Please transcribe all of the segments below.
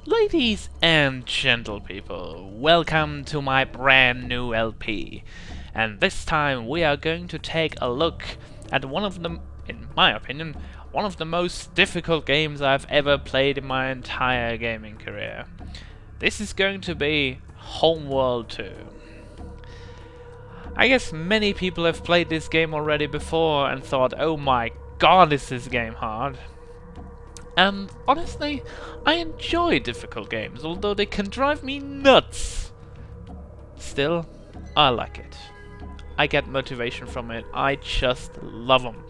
Ladies and gentle people, welcome to my brand new LP. And this time we are going to take a look at one of the, in my opinion, one of the most difficult games I've ever played in my entire gaming career. This is going to be Homeworld 2. I guess many people have played this game already before and thought, oh my god, is this game hard? And honestly, I enjoy difficult games, although they can drive me nuts. Still, I like it. I get motivation from it. I just love them.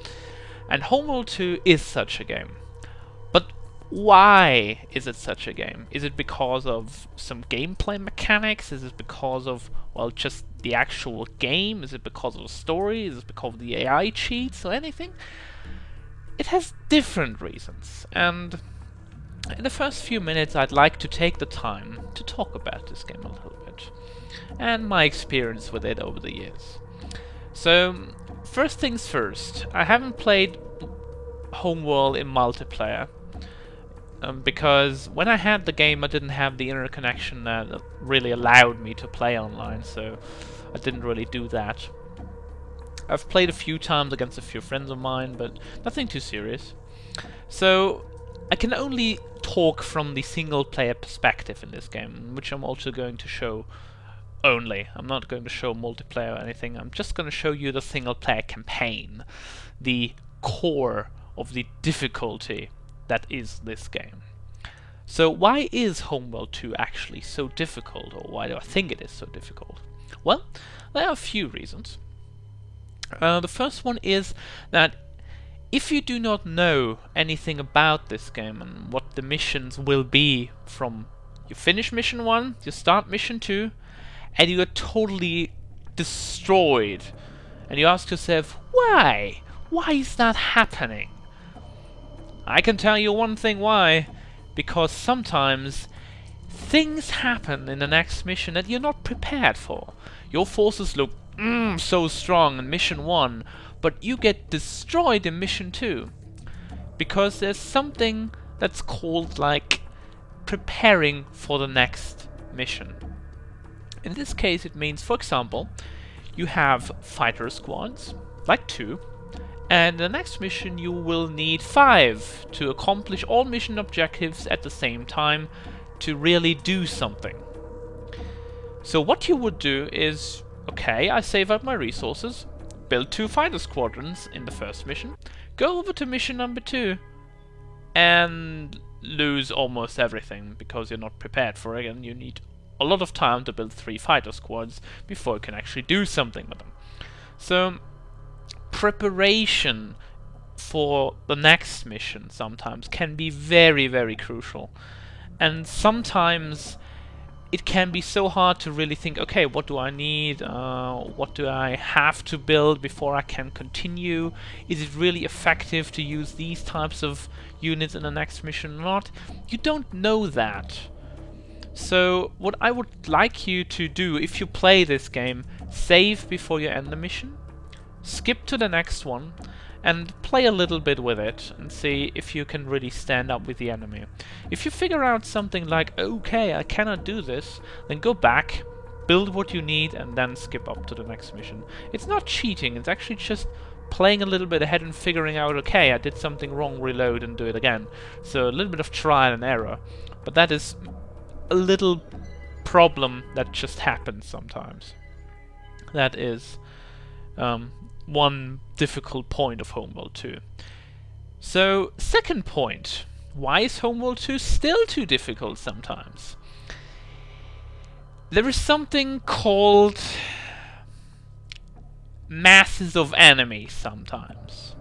And Homeworld 2 is such a game. But why is it such a game? Is it because of some gameplay mechanics? Is it because of, well, just the actual game? Is it because of the story? Is it because of the AI cheats or anything? It has different reasons, and in the first few minutes I'd like to take the time to talk about this game a little bit, and my experience with it over the years. So, first things first, I haven't played Homeworld in multiplayer, because when I had the game I didn't have the internet connection that really allowed me to play online, so I didn't really do that. I've played a few times against a few friends of mine, but nothing too serious. So I can only talk from the single player perspective in this game, which I'm also going to show only. I'm not going to show multiplayer or anything, I'm just going to show you the single player campaign, the core of the difficulty that is this game. So why is Homeworld 2 actually so difficult, or why do I think it is so difficult? Well, there are a few reasons. The first one is that if you do not know anything about this game and what the missions will be from you finish mission 1, you start mission 2, and you are totally destroyed, and you ask yourself, why? Why is that happening? I can tell you one thing why. Because sometimes things happen in the next mission that you're not prepared for. Your forces look so strong in mission 1, but you get destroyed in mission 2 because there's something that's called like preparing for the next mission. In this case it means, for example, you have fighter squads, like 2, and the next mission you will need 5 to accomplish all mission objectives at the same time to really do something. So what you would do is, okay, I save up my resources, build 2 fighter squadrons in the first mission, go over to mission number 2, and lose almost everything because you're not prepared for it, and you need a lot of time to build 3 fighter squads before you can actually do something with them. So, preparation for the next mission sometimes can be very, very crucial, and sometimes it can be so hard to really think, okay, what do I need, what do I have to build before I can continue, is it really effective to use these types of units in the next mission or not? You don't know that. So what I would like you to do if you play this game, save before you end the mission, skip to the next one, and play a little bit with it and see if you can really stand up with the enemy. If you figure out something like, okay, I cannot do this, then go back, build what you need, and then skip up to the next mission. It's not cheating, it's actually just playing a little bit ahead and figuring out, okay, I did something wrong, reload and do it again. So a little bit of trial and error, but that is a little problem that just happens sometimes. That is one difficult point of Homeworld 2. So, second point, why is Homeworld 2 still too difficult sometimes? There is something called masses of enemies sometimes.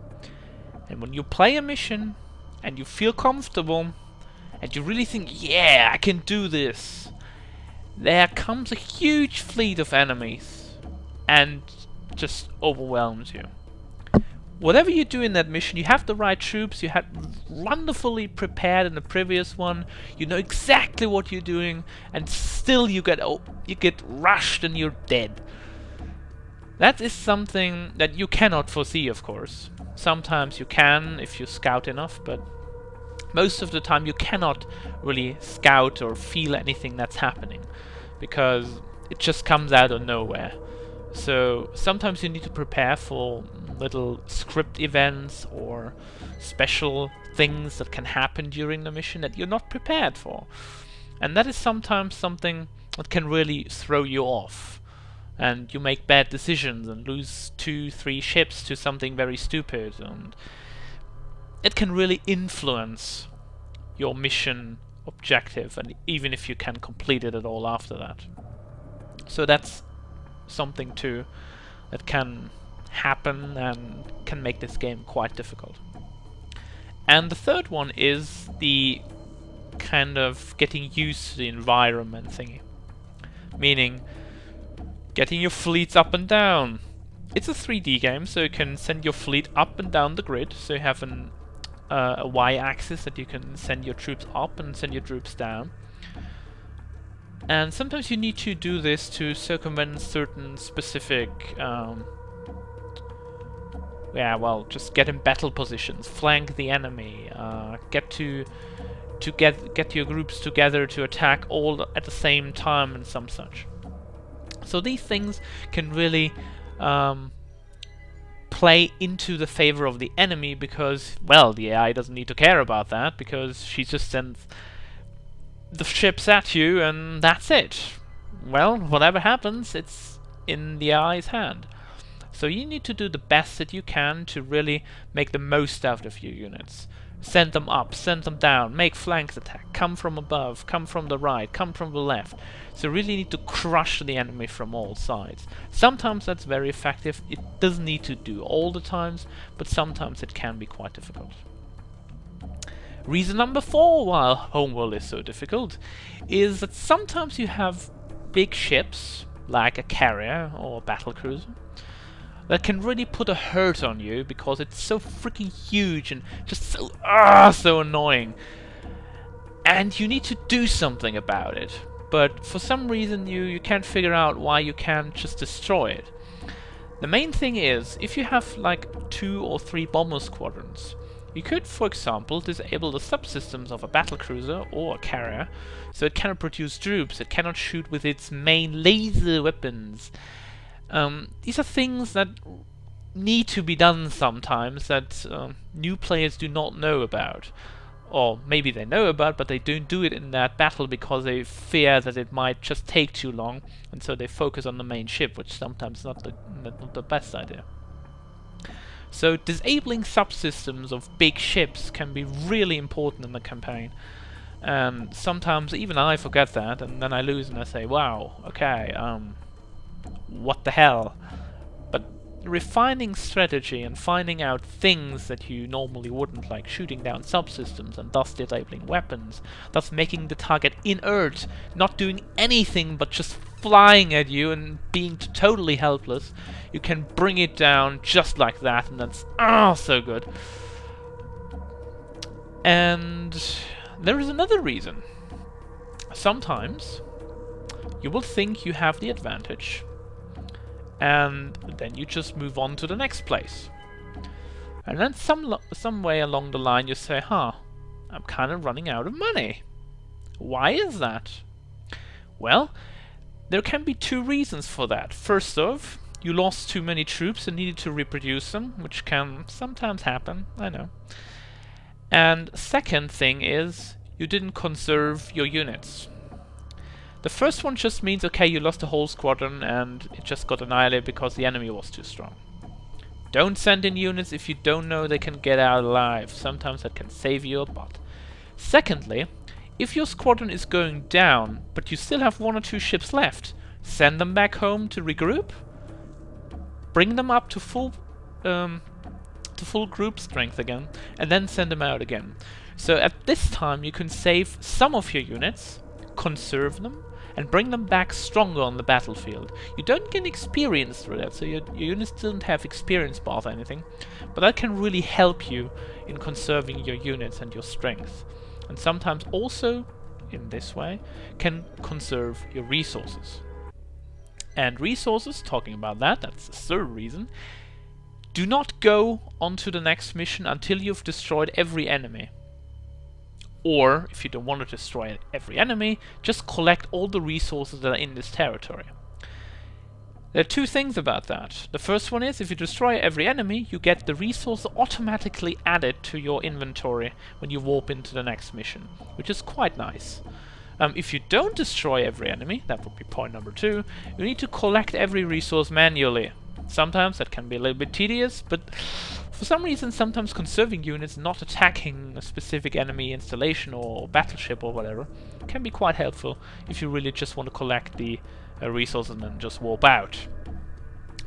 And when you play a mission and you feel comfortable and you really think, yeah, I can do this, there comes a huge fleet of enemies and just overwhelms you. Whatever you do in that mission, you have the right troops, you had wonderfully prepared in the previous one, you know exactly what you're doing, and still you get rushed and you're dead. That is something that you cannot foresee, of course. Sometimes you can if you scout enough, but most of the time you cannot really scout or feel anything that's happening, because it just comes out of nowhere. So sometimes you need to prepare for little script events or special things that can happen during the mission that you're not prepared for. And that is sometimes something that can really throw you off. And you make bad decisions and lose 2-3 ships to something very stupid. And it can really influence your mission objective, and even if you can complete it at all after that. So that's something too that can happen and can make this game quite difficult. And the third one is the kind of getting used to the environment thingy. Meaning getting your fleets up and down. It's a 3D game, so you can send your fleet up and down the grid, so you have a y-axis that you can send your troops up and send your troops down. And sometimes you need to do this to circumvent certain specific just get in battle positions, flank the enemy, get your groups together to attack all at the same time and some such. So these things can really play into the favor of the enemy, because, well, the AI doesn't need to care about that, because she just sends the ships at you and that's it. Well, whatever happens, it's in the AI's hand. So you need to do the best that you can to really make the most out of your units. Send them up, send them down, make flanks attack, come from above, come from the right, come from the left. So really need to crush the enemy from all sides. Sometimes that's very effective. It doesn't need to do all the times, but sometimes it can be quite difficult. Reason number 4 why Homeworld is so difficult is that sometimes you have big ships, like a carrier or a battlecruiser, that can really put a hurt on you because it's so freaking huge and just so annoying. And you need to do something about it. But for some reason you can't figure out why you can't just destroy it. The main thing is, if you have like 2 or 3 bomber squadrons, you could, for example, disable the subsystems of a battlecruiser or a carrier, so it cannot produce troops, it cannot shoot with its main laser weapons. These are things that need to be done sometimes that new players do not know about. Or maybe they know about, but they don't do it in that battle because they fear that it might just take too long, and so they focus on the main ship, which sometimes is not the best idea. So disabling subsystems of big ships can be really important in the campaign. And sometimes even I forget that, and then I lose and I say, wow, okay, what the hell? But refining strategy and finding out things that you normally wouldn't, like shooting down subsystems and thus disabling weapons, thus making the target inert, not doing anything but just flying at you and being totally helpless, you can bring it down just like that, and that's so good. And there is another reason. Sometimes you will think you have the advantage, and then you just move on to the next place. And then some way along the line you say, I'm kind of running out of money. Why is that? Well, there can be 2 reasons for that. First off, you lost too many troops and needed to reproduce them, which can sometimes happen, I know. And second thing is, you didn't conserve your units. The first one just means, okay, you lost a whole squadron and it just got annihilated because the enemy was too strong. Don't send in units if you don't know they can get out alive. Sometimes that can save you a butt. Secondly, if your squadron is going down, but you still have 1 or 2 ships left, send them back home to regroup, bring them up to full group strength again, and then send them out again. So at this time you can save some of your units, conserve them, and bring them back stronger on the battlefield. You don't get experience through that, so your units don't have experience bars or anything, but that can really help you in conserving your units and your strength. And sometimes also, in this way, can conserve your resources. And resources, talking about that, that's the third reason. Do not go on to the next mission until you've destroyed every enemy. Or, if you don't want to destroy every enemy, just collect all the resources that are in this territory. There are two things about that. The first one is, if you destroy every enemy, you get the resource automatically added to your inventory when you warp into the next mission, which is quite nice. If you don't destroy every enemy, that would be point number 2, you need to collect every resource manually. Sometimes that can be a little bit tedious, but for some reason sometimes conserving units not attacking a specific enemy installation or battleship or whatever can be quite helpful if you really just want to collect the resources and then just warp out.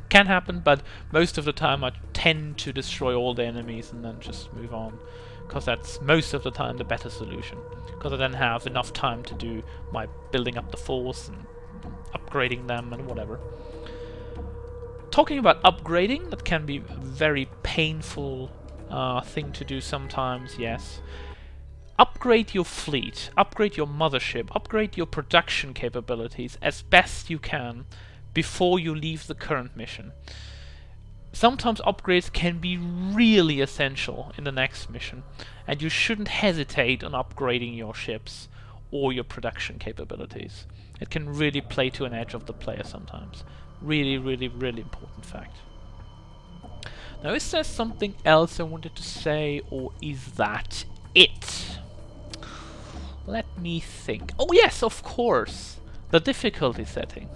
Can happen, but most of the time I tend to destroy all the enemies and then just move on, because that's most of the time the better solution, because I then have enough time to do my building up the force and upgrading them and whatever. Talking about upgrading, that can be a very painful thing to do sometimes, yes. Upgrade your fleet, upgrade your mothership, upgrade your production capabilities as best you can before you leave the current mission. Sometimes upgrades can be really essential in the next mission, and you shouldn't hesitate on upgrading your ships or your production capabilities. It can really play to an edge of the player sometimes. Really, really, really important fact. Now, is there something else I wanted to say, or is that it? Let me think. Oh yes, of course! The difficulty setting.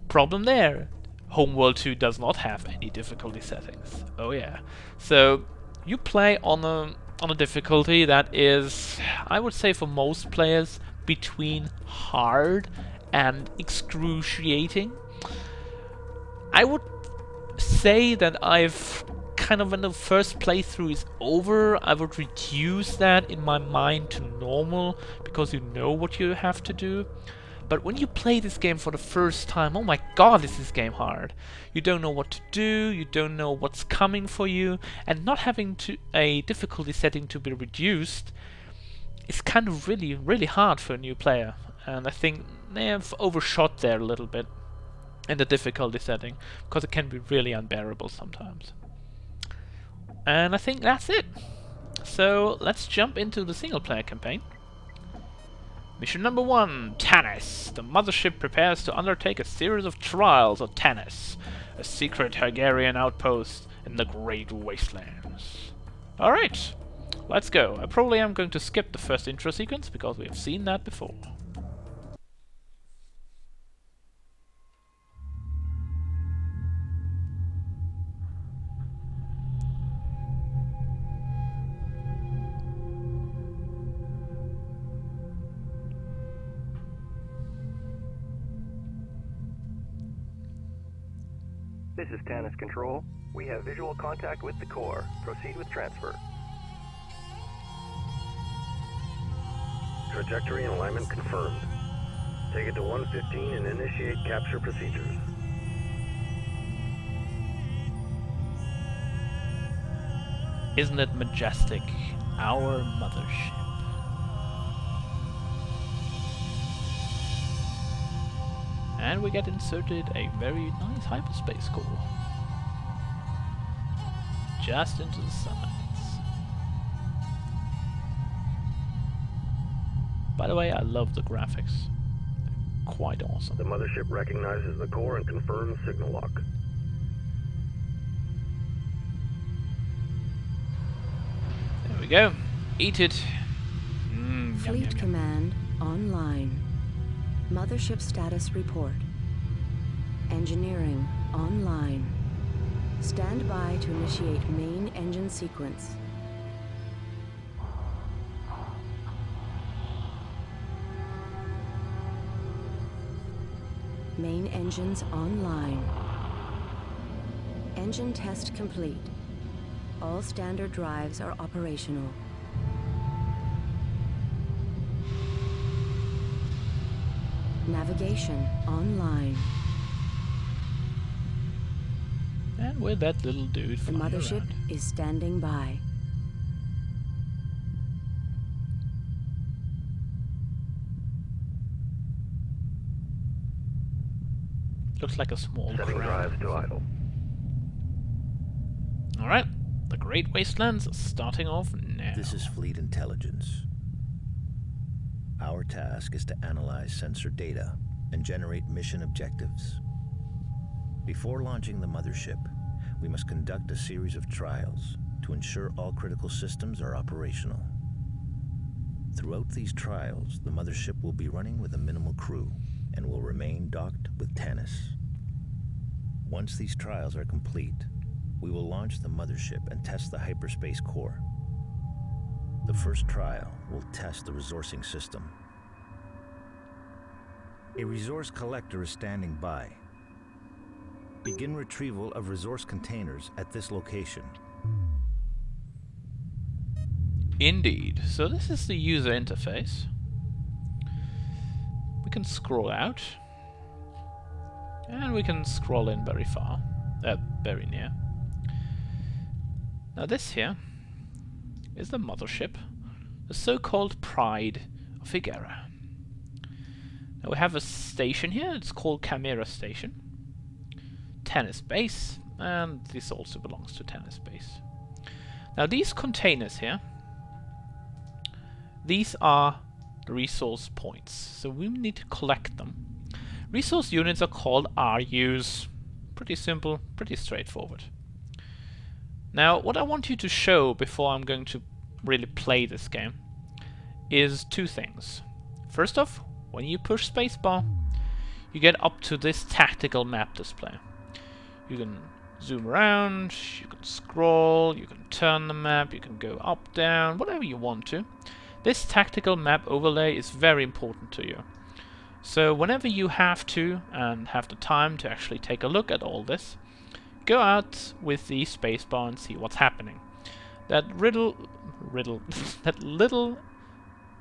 Problem there. Homeworld 2 does not have any difficulty settings. Oh yeah. So you play on a difficulty that is, I would say for most players, between hard and excruciating. I would say that I've kind of, when the first playthrough is over, I would reduce that in my mind to normal, because you know what you have to do. But when you play this game for the first time, oh my god, is this game hard. You don't know what to do, you don't know what's coming for you, and not having a difficulty setting to be reduced is kind of really, really hard for a new player. And I think they have overshot there a little bit in the difficulty setting, because it can be really unbearable sometimes. And I think that's it. So let's jump into the single player campaign. Mission number 1, Tanis. The mothership prepares to undertake a series of trials of Tanis, a secret Hungarian outpost in the Great Wastelands. Alright, let's go. I probably am going to skip the first intro sequence, because we have seen that before. This is Tanis Control. We have visual contact with the core. Proceed with transfer. Trajectory and alignment confirmed. Take it to 115 and initiate capture procedures. Isn't it majestic? Our mothership. And we get inserted a very nice hyperspace core. Just into the sides. By the way, I love the graphics. They're quite awesome. The mothership recognizes the core and confirms signal lock. There we go. Eat it. Fleet Command online. Mothership status report. Engineering online. Stand by to initiate main engine sequence. Main engines online. Engine test complete. All standard drives are operational. Navigation online. And with that little dude The flying mothership around. is standing by. Looks like a small Setting craft. drives to idle. Alright, the Great Wastelands starting off now. This is Fleet Intelligence. Our task is to analyze sensor data and generate mission objectives. Before launching the mothership, we must conduct a series of trials to ensure all critical systems are operational. Throughout these trials, the mothership will be running with a minimal crew and will remain docked with Tannis. Once these trials are complete, we will launch the mothership and test the hyperspace core. The first trial will test the resourcing system. A resource collector is standing by. Begin retrieval of resource containers at this location. Indeed. So this is the user interface. We can scroll out. And we can scroll in very far. Very near. Now this here is the mothership, the so-called Pride of Higera. Now we have a station here, it's called Chimera Station. Tannis Base, and this also belongs to Tannis Base. Now these containers here, these are the resource points, so we need to collect them. Resource units are called RUs. Pretty simple, pretty straightforward. Now, what I want you to show before I'm going to really play this game is two things. First off, when you push spacebar, you get up to this tactical map display. You can zoom around, you can scroll, you can turn the map, you can go up, down, whatever you want to. This tactical map overlay is very important to you. So whenever you have to and have the time to actually take a look at all this, go out with the spacebar and see what's happening. That that little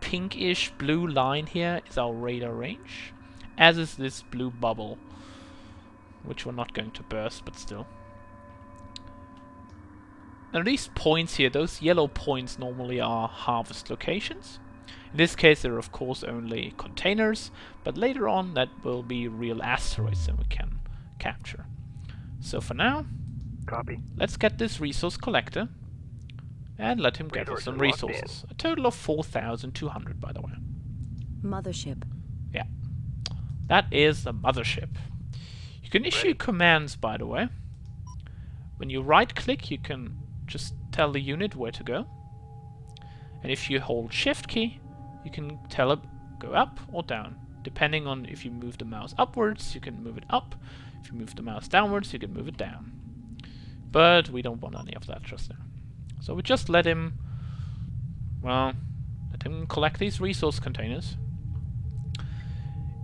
pinkish blue line here is our radar range, as is this blue bubble, which we're not going to burst, but still. Now these points here, those yellow points normally are harvest locations. In this case they're of course only containers, but later on that will be real asteroids that we can capture. So for now, Copy. let's get this resource collector and let him get us some resources. A total of 4,200, by the way. Mothership. Yeah, that is the mothership. You can issue commands, by the way. When you right-click, you can just tell the unit where to go. And if you hold Shift key, you can tell it go up or down. Depending on if you move the mouse upwards, you can move it up. If you move the mouse downwards, you can move it down. But we don't want any of that just now. So we just let him, well, let him collect these resource containers.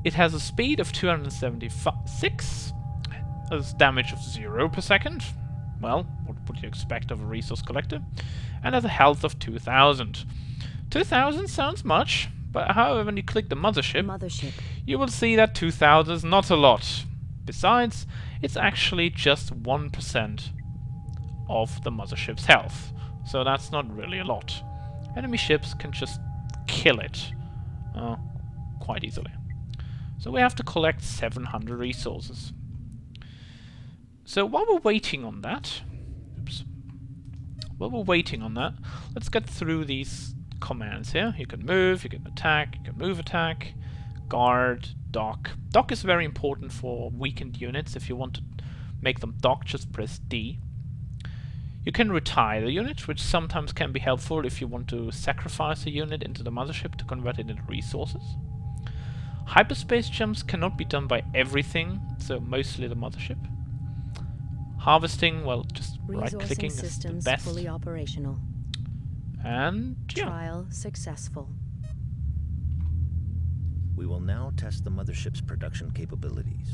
It has a speed of 276, a damage of 0 per second. Well, what would you expect of a resource collector? And has a health of 2,000. 2,000 sounds much, but however, when you click the mothership, you will see that 2,000 is not a lot. Besides, it's actually just 1% of the mothership's health, so that's not really a lot. Enemy ships can just kill it quite easily. So we have to collect 700 resources. So while we're waiting on that, let's get through these commands here. You can move, you can attack, you can move, attack, guard, dock. Dock is very important for weakened units. If you want to make them dock, just press D. You can retire the unit, which sometimes can be helpful if you want to sacrifice a unit into the mothership to convert it into resources. Hyperspace jumps cannot be done by everything, so mostly the mothership. Harvesting, well, just right-clicking is the best. Fully operational. And yeah. Trial successful. We will now test the mothership's production capabilities.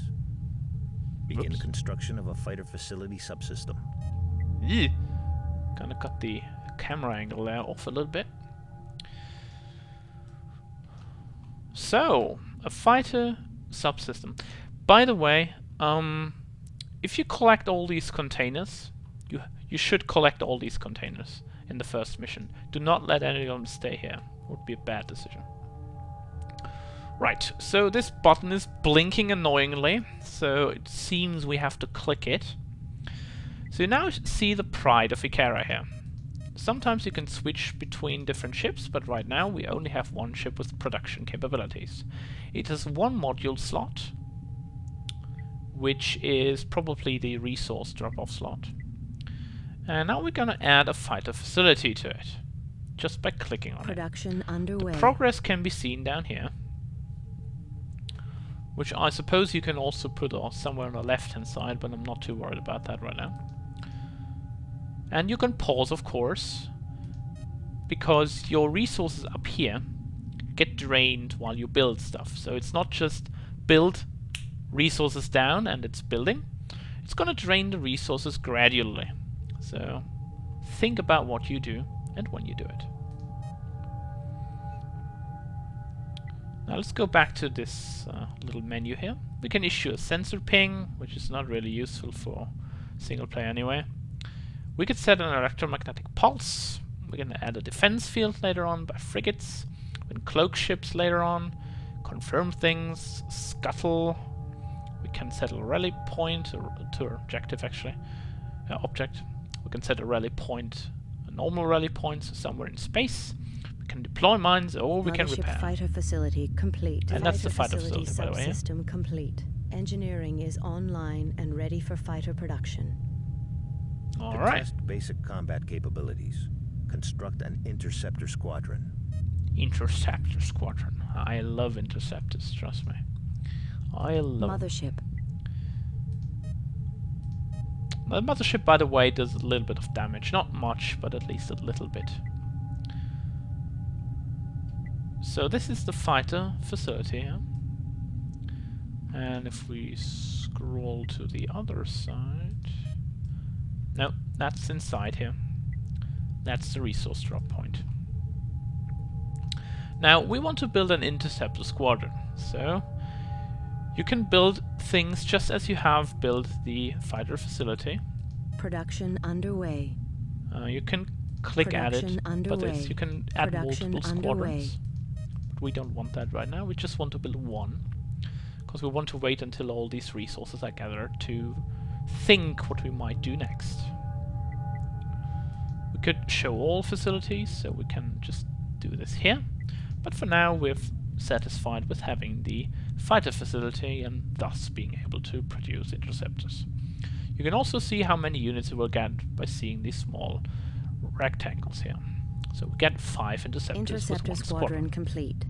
Begin construction of a fighter facility subsystem. Yeah. Kind of cut the camera angle there off a little bit. So, a fighter subsystem. By the way, if you collect all these containers, you should collect all these containers in the first mission. Do not let any of them stay here. It would be a bad decision. Right, so this button is blinking annoyingly, so it seems we have to click it. So you now see the Pride of Higera here. sometimes you can switch between different ships, but right now we only have one ship with production capabilities. It has one module slot, which is probably the resource drop-off slot. And now we're gonna add a fighter facility to it, just by clicking on Production it. underway. The progress can be seen down here, which I suppose you can also put somewhere on the left-hand side, but I'm not too worried about that right now. And you can pause, of course, because your resources up here get drained while you build stuff. So it's not just build resources down and it's building. It's gonna drain the resources gradually. So think about what you do and when you do it. Now let's go back to this little menu here. We can issue a sensor ping, which is not really useful for single player anyway. We could set an electromagnetic pulse. We can add a defense field later on by frigates. We can cloak ships later on, confirm things, scuttle. We can set a rally point, to objective actually, object. We can set a rally point, a normal rally point, so somewhere in space. We can deploy mines, or we can repair. Fighter facility complete. And that's the fighter facility, by the way. Subsystem complete. Engineering is online and ready for fighter production. To test basic combat capabilities, construct an interceptor squadron. Interceptor squadron. I love interceptors, trust me. I love Mothership. The mothership, by the way, does a little bit of damage. Not much, but at least a little bit. So this is the fighter facility here. And if we scroll to the other side... No, that's inside here. That's the resource drop point. Now, we want to build an interceptor squadron. So, you can build things just as you have built the fighter facility. Production underway. You can click at it, but you can add multiple squadrons. But we don't want that right now. We just want to build one, because we want to wait until all these resources are gathered to think what we might do next. We could show all facilities, so we can just do this here. But for now, we're satisfied with having the fighter facility and thus being able to produce interceptors. You can also see how many units you will get by seeing these small rectangles here. So we get 5 interceptors with 1 squadron. Complete.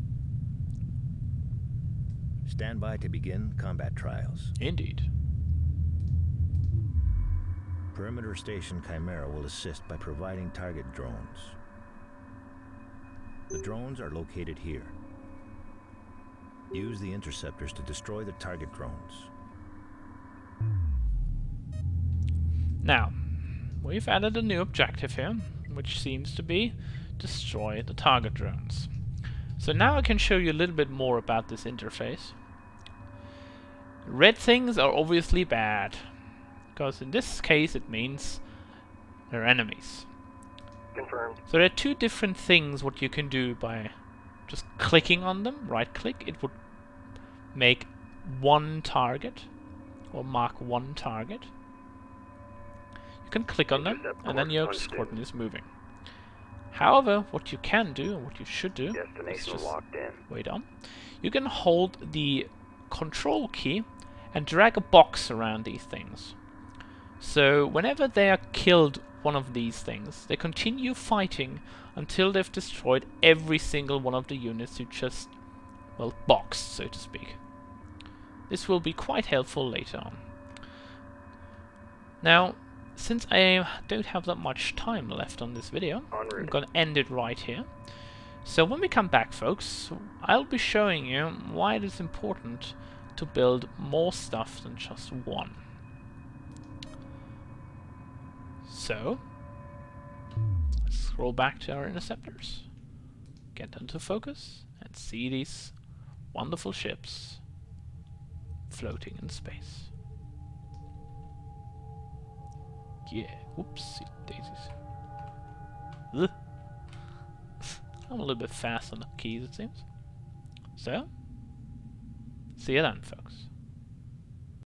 Stand by to begin combat trials. Indeed. Perimeter Station Chimera will assist by providing target drones. The drones are located here. Use the interceptors to destroy the target drones. Now, we've added a new objective here, which seems to be destroy the target drones. So now I can show you a little bit more about this interface. Red things are obviously bad, because in this case it means they're enemies. Confirmed. So there are 2 different things what you can do by just clicking on them. Right click, it would make 1 target, or mark 1 target. You can click on them, and then your squadron is moving. However, what you can do, and what you should do, is just wait on. You can hold the control key and drag a box around these things. So whenever they are killed one of these things, they continue fighting until they've destroyed every single one of the units you just, well, boxed, so to speak. This will be quite helpful later on. Now, since I don't have that much time left on this video, I'm going to end it right here. So when we come back, folks, I'll be showing you why it is important to build more stuff than just one. So, let's scroll back to our interceptors, get into focus, and see these wonderful ships floating in space. Yeah, whoopsie daisies. Ugh. I'm a little bit fast on the keys, it seems. So, see you then, folks.